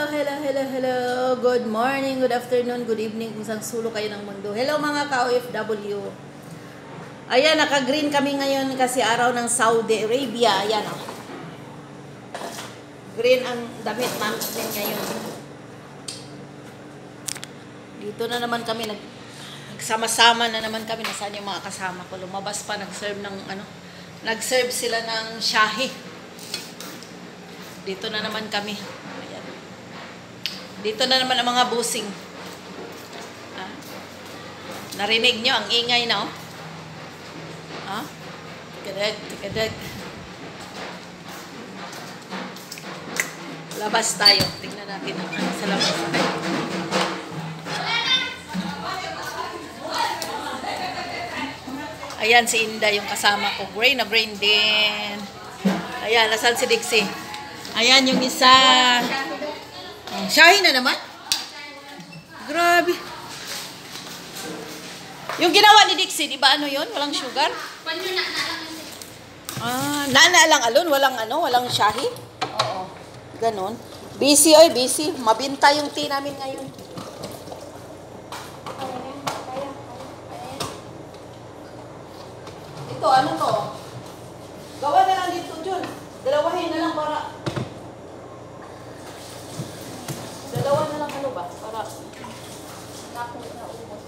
Hello. Good morning, good afternoon, good evening, kung saan sulo kayo ng mundo. Hello mga ka-OFW. Ayan, naka-green kami ngayon kasi araw ng Saudi Arabia. Ayan o. Green ang damit namin ngayon. Dito na naman kami, nagsama-sama na naman kami. Nasaan yung mga kasama ko? Lumabas pa, nag-serve ng nag-serve sila ng shahi. Dito na naman kami. Ayan. Dito na naman ang mga busing. Narinig nyo ang ingay na, oh. Tikadag. Labas tayo. Tingnan natin ang sa labas. Ayan si Inday, yung kasama ko. Brain na brain din. Ayan, nasaan si Dixie? Ayan yung isa. Shahi na naman? Grabe. Yung ginawa ni Dixie, di ba ano yun? Walang sugar? Na lang alon, walang shahi? Oo. Ganon. Busy, busy. Mabinta yung tea namin ngayon. Ito, ano to? Gawa na lang dito, Jun. Dalawahin na lang para... Dalawa na lang ano ba? Para... Naubos.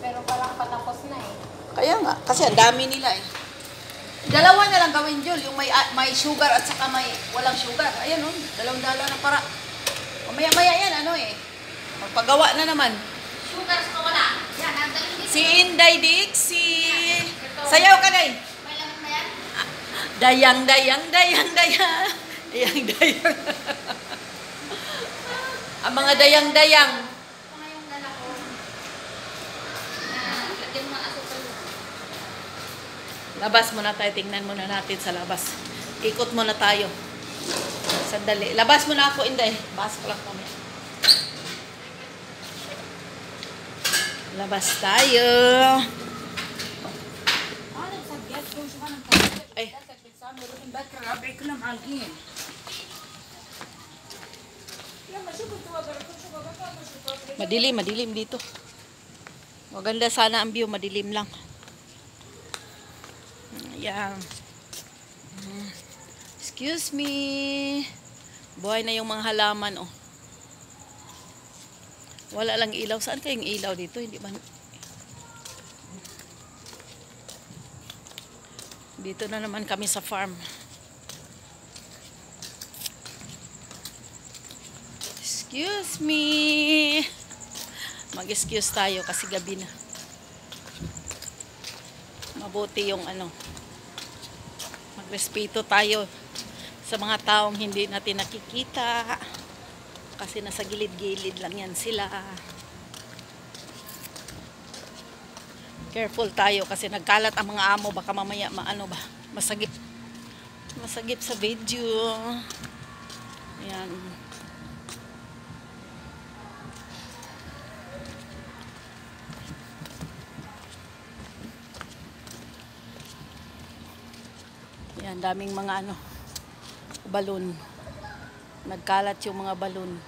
Pero parang patapos na eh. Kaya nga, kasi ang dami nila eh. Dalawa na lang gawin, Jul. Yung may sugar at saka may walang sugar. Ayan o, dalawang-dalawa na para... Maya-maya yan, ano eh. Magpagawa na naman. Sugar sa wala. Yan, ang galing dito. Si Inday Dixie. Sayaw ka, Day. May laman ba yan? Dayang. Ang mga dayang. Ito nga yung dala ko. Lagyan mo ang asukal mo. Labas muna tayo. Tingnan muna natin sa labas. Ikot muna tayo. Sandali. Labas muna ako, Inday. Bas ko lang kami. Labas tayo. Ay. Madilim dito. Maganda sana ang view, madilim lang. Ayan. Excuse me. Buhay na yung mga halaman, oh. Wala lang ilaw. Saan kayong ilaw dito? Hindi man. Dito na naman kami sa farm. Excuse me. Mag-excuse tayo kasi gabi na. Mabuti yung magrespeto tayo sa mga taong hindi natin nakikita. Kasi nasa gilid-gilid lang yan sila. Careful tayo kasi nagkalat ang mga amo. Baka mamaya masagip sa video. Ayan. Ayan, daming mga balon. Nagkalat yung mga balon.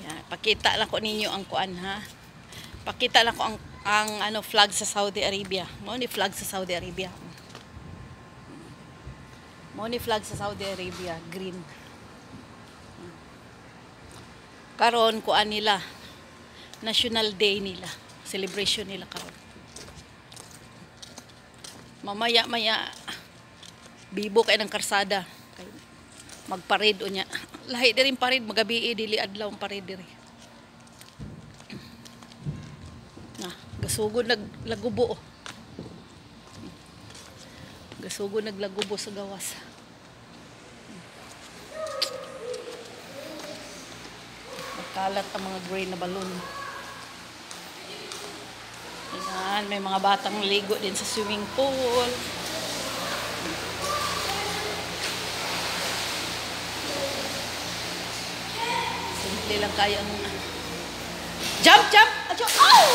Ayan, pakita lang ko ninyo ang kuan, ha. Pakita lang ko ang flag sa Saudi Arabia. Mo ni flag sa Saudi Arabia. Mo ni flag sa Saudi Arabia, green. Karon kuan nila. National Day nila. Celebration nila karon. Mamaya bibo kay ng karsada. Magparade unya. Lahi din parade magabi dili adlaw ang parade diri. Gasugod naglagubo. Gasugod naglagubo sa gawas. Magkalat ang mga green na balon. Ayan, may mga batang ligo din sa swimming pool. Simple lang kaya ang... Jump! Acho! Oh!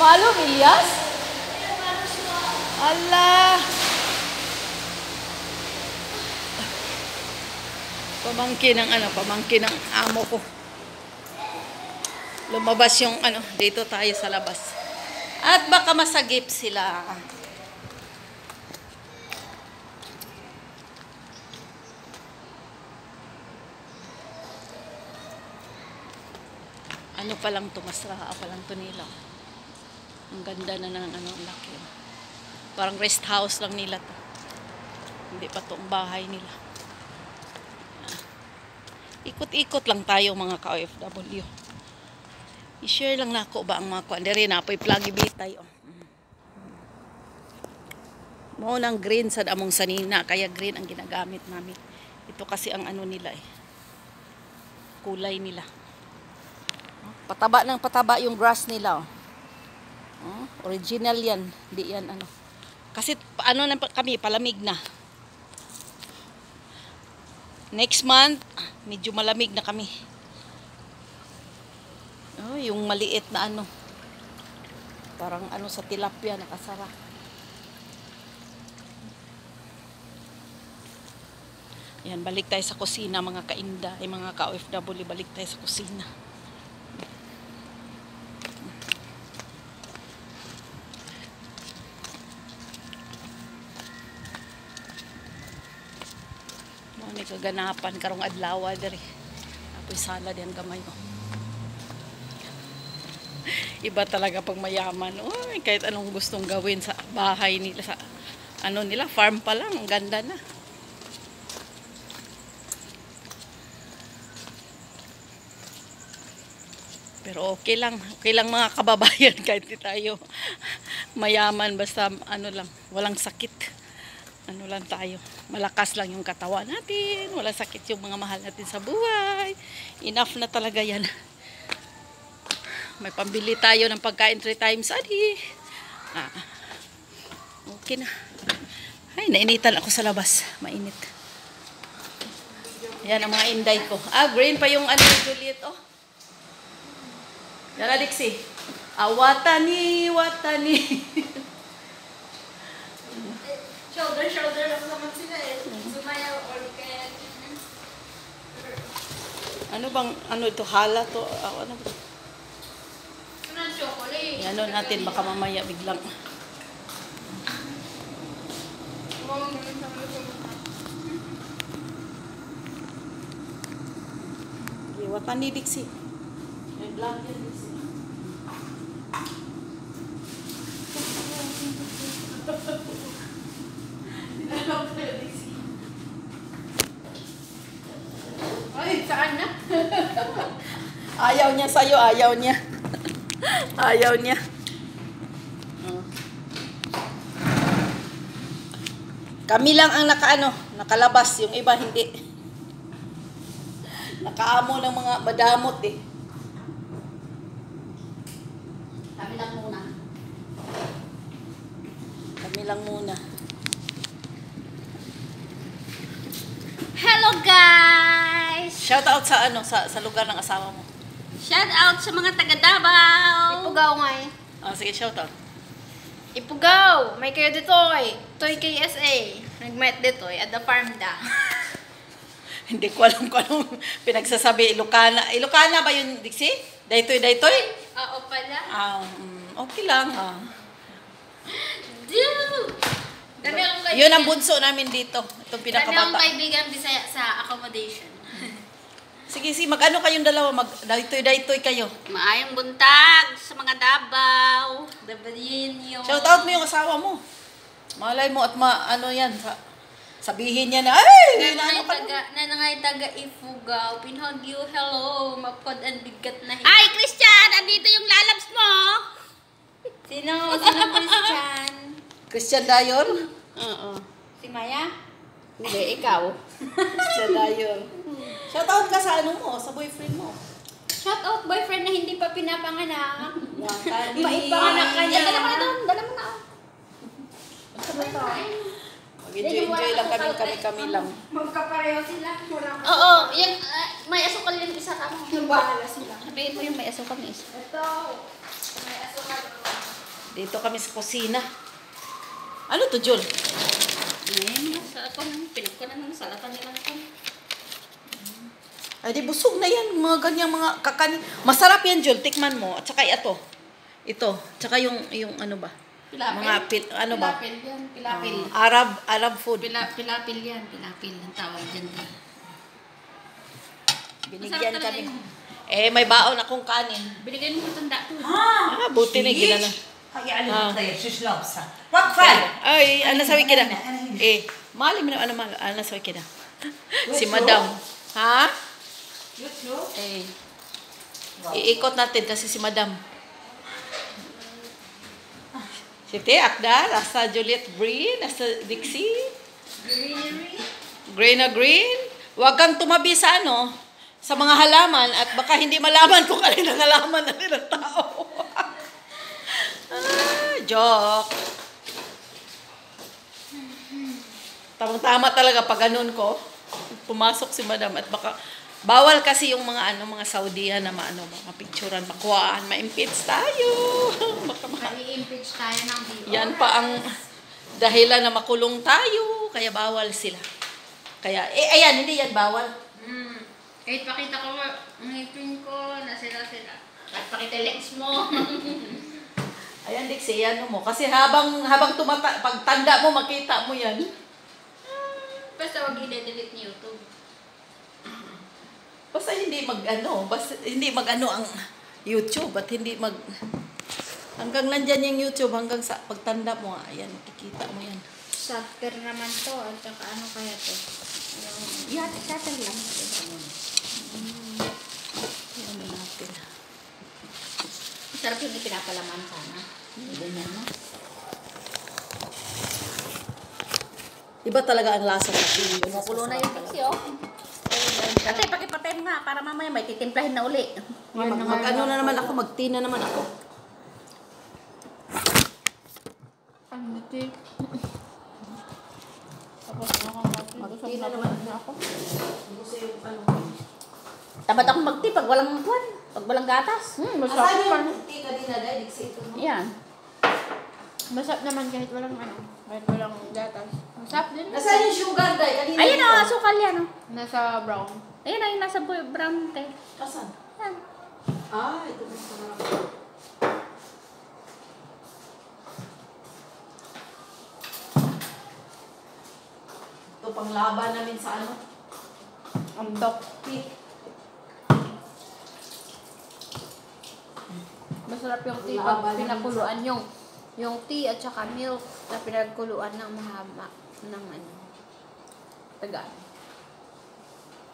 Malo, Elias? Ala! Pamangkin ng amo ko. Lumabas yung dito tayo sa labas. At baka masagip sila. Ano pa lang to, masraa pa lang to nila. Ang ganda na ng ang laki. Parang rest house lang nila to. Hindi pa to ang bahay nila. Ikot-ikot lang tayo mga ka-OFW. I-share lang nako ba ang mga kuan diri na apoy plagi bitay Mo nang green sa among sanina kaya green ang ginagamit namin. Ito kasi ang nila kulay nila. Pataba ng pataba yung grass nila. Original yan, di yan Kasi kami palamig na. Next month, medyo malamig na kami. Yung maliit na parang sa tilapia nakasara. Yan, balik tayo sa kusina mga kainda, mga ka-OFW, balik tayo sa kusina. May kaganapan karong adlaw diri. Apoy salad yan gamay Iba talaga pag mayaman. Kahit anong gustong gawin sa bahay nila, sa nila, farm pa lang, ang ganda na. Pero okay lang mga kababayan kahit di tayo mayaman, basta lang, walang sakit. Lang tayo. Malakas lang yung katawan natin, walang sakit yung mga mahal natin sa buhay. Enough na talaga yan. May pambili tayo ng pagkain 3 times a day. Okay na. Ay, nainitan ako sa labas. Mainit. Yan ang mga inday ko. Green pa yung Juliet, Yara, Dixie. Watani. Shoulder lang naman sila Sumayaw or kaya. Ito? Hala to? Ano ba? Chocolate. Yan natin, baka mamaya biglang. Iwatan ni Dixie. May vlog yan, Dixie. Ay, saan na? Ayaw niya sa'yo, ayaw niya. Ayaw niya. Kami lang ang nakalabas, yung iba hindi. Nakaamo ng mga madamot Kami lang muna. Kami lang muna. Hello guys! Shout out sa lugar ng asawa mo. Shout out sa mga taga Davao. Ipugaw nga Sige, shout out. Ipugaw! May kayo dito Toy KSA. Nag-met dito at the farm da. Hindi ko alam kung anong pinagsasabi. Ilocana ba yun, Dixie? Daytoy? Oo pala. Okay lang. Dude! Dami akong kaibigan. Yun ang bunso namin dito. Itong Dami akong pinakabata. kaibigan Bisaya sa accommodation. Sige, mag-ano kayong dalawa? Daytoy kayo. Maayong buntag sa mga Davao. Dabalinyo. Shout out mo yung asawa mo. Malay mo at yan. Sabihin niya na, ay! Nanangay taga Ifugaw. Pinhagyo, hello. Mapod ang bigat na Ay, Christian! Andito yung lalabs mo! Sino Christian? Christian Dayor? Oo. Si Maya? Hindi, ikaw. Christian Dayor. Shout out ka sa sa boyfriend mo. Shout out boyfriend na hindi pa pinapanganak. Maipanganak ka niya. Dala mo na doon. Dala mo na. Mag-enjoy lang kami lang. Magkapareho sila. Oo, yan. May asukal yung isa ka mo. Bahala sila. Sabihin mo yung may asukal na isa. Ito. May asukal. Dito kami sa kusina. Ano to, Jul? Ngayon, sa ako nang pinagkunan ng salatan nila ako. Ay, di busog na yan. Mga ganyang mga kakanin. Masarap yan, Jul. Tikman mo. At saka ito. Ito. Tsaka yung ano ba? Pilapil. Mga ano ba? Pilapil yan. Pilapil. Arab food. Pilapil yan. Pilapil ang tawag dyan. Binigyan Masarap kami. talaga yun. Eh, may baon akong kanin. Binigay mo sa tanda ko. Buti na ginana. Hayaan mo tayo, suslopsa. Rock fried! Ay, ano sabi kita? Mali mo na, ano sabi kita? Si Madam. Ha? Eh, iikot natin kasi si Madam. Si Akda, nasa Juliet Bree, nasa Dixie. Green na green. Huwag kang tumabi sa sa mga halaman at baka hindi malaman kung alin ang halaman na nilang tao. Joke. Tamang-tama talaga pag ganun ko. Pumasok si Madam at baka bawal kasi yung mga mga Saudihan na mga picturean, makuhaan, ma-impeach tayo. I-impeach tayo ng video. Yan pa ang dahilan na makulong tayo, kaya bawal sila. Kaya ayan, hindi yan bawal. Kahit pakita ko ang ngipin ko na sila. Kahit pakita legs mo. Ayan, Dixie, ano mo. Kasi habang pagtanda mo, makita mo yan. Basta wag i-delete ni YouTube. Basta hindi hindi ang YouTube at hindi hanggang nandyan yung YouTube, hanggang sa pagtanda mo, ayan, makikita mo yan. Software naman to. At saka ano kaya to? Yan, shutter lang. Ayan natin. Sarap yung ipinapalaman sana. Ganyan mo. Iba talaga ang lasa sa pili. Kumukulo na yung pixie, oh. Ate, pakipatay mo nga para mamaya may titimplahin na uli. Mag-ano na naman ako, mag-tea na naman ako. Ano tea? Tapos Mag-tea na naman ako. Gusto yung Tamad ako mag-tea pag walang buwan. Pag walang gatas. Asan yung tea kanina, Dahil? Dixie, ito mo. Yan. Masarap naman kahit walang kahit walang gatas. Masarap din. Nasaan yung sugar, Dahil? Kanina Ayun dito. o, sukal yan o. Nasa brown. Ayun o, yung nasa brown te. Asan? Yan. Ito na sarap. Ito pang laban namin sa Antok. tea. Masarap yung tea Laban pag namin pinakuluan yung tea at saka milk na pinagkuluan ng mahaba ng taga.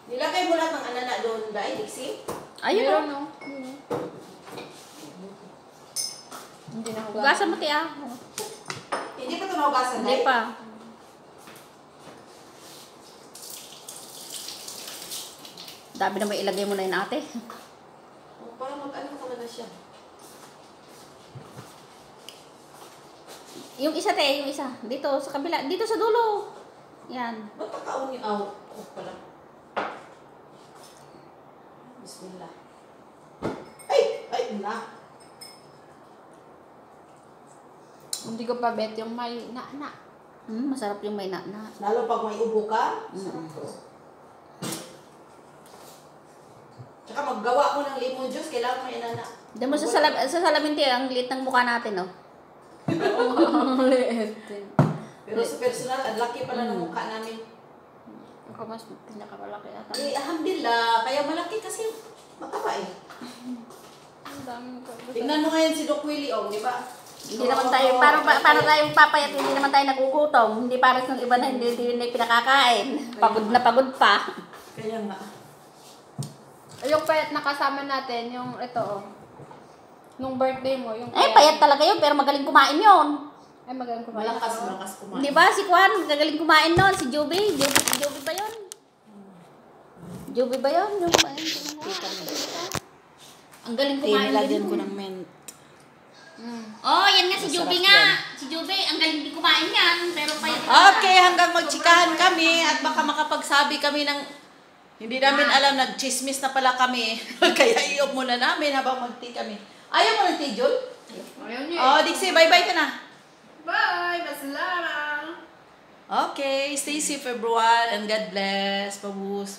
Nilagay mo lahat ng anana doon, Dahil, Dixie? Ayun o. Meron, no? Hindi na hugasan. Hugasan mo te ah. Hindi pa ito naugasan, Hindi Dahil? pa. Dami na may ilagay mo na yun ate. Para mag-ano talaga siya. Yung isa te, yung isa. Dito sa kabila, dito sa dulo. Yan. Ba't nakaon yung out? Pala. Bismillah. Ay, na. Hindi ko pa bet yung may na. Masarap yung may na. Lalo pag may ubo ka. Tsaka maggawa mo ng lemon juice, kailangan may inana. Diyan mo sa salamin te, ang liit ng mukha natin oh. Ang liit. Pero sa personal, ang laki pala ng mukha namin. Ako mas pinakamalaki ata. Alhamdulillah, kaya malaki kasi mataba Ang dami ko. Tingnan mo ngayon si Doc Willie, di ba? Hindi naman tayo, para tayong papayat, hindi naman tayo nagugutom. Hindi para sa iba na hindi pinakakain. Pagod na pagod pa. Kaya nga. Yung payat na kasama natin, yung ito oh. Nung birthday mo, yung Payat talaga yun, pero magaling kumain yun. Ay, magaling kumain. Malakas kumain. Di ba si Juan, magaling kumain nun, si Joby. Joby ba yun? Joby ba yun? Yung ang galing kumain Nilagyan din ko nun. ng mint. Oh, yan nga si Masarap Joby yan. nga. Si Joby, ang galing din kumain yan, pero payat Okay, hanggang magtsikahan kami at baka makapagsabi kami ng hindi namin alam, nag-chismis na pala kami. Kaya i-off muna namin habang mag-tea kami. Ayaw mo ng tea, Jul? Ayun yun. Oh, Dixie, bye-bye ka na. Bye! Masalamat! Okay, stay safe everyone and God bless. Pabus.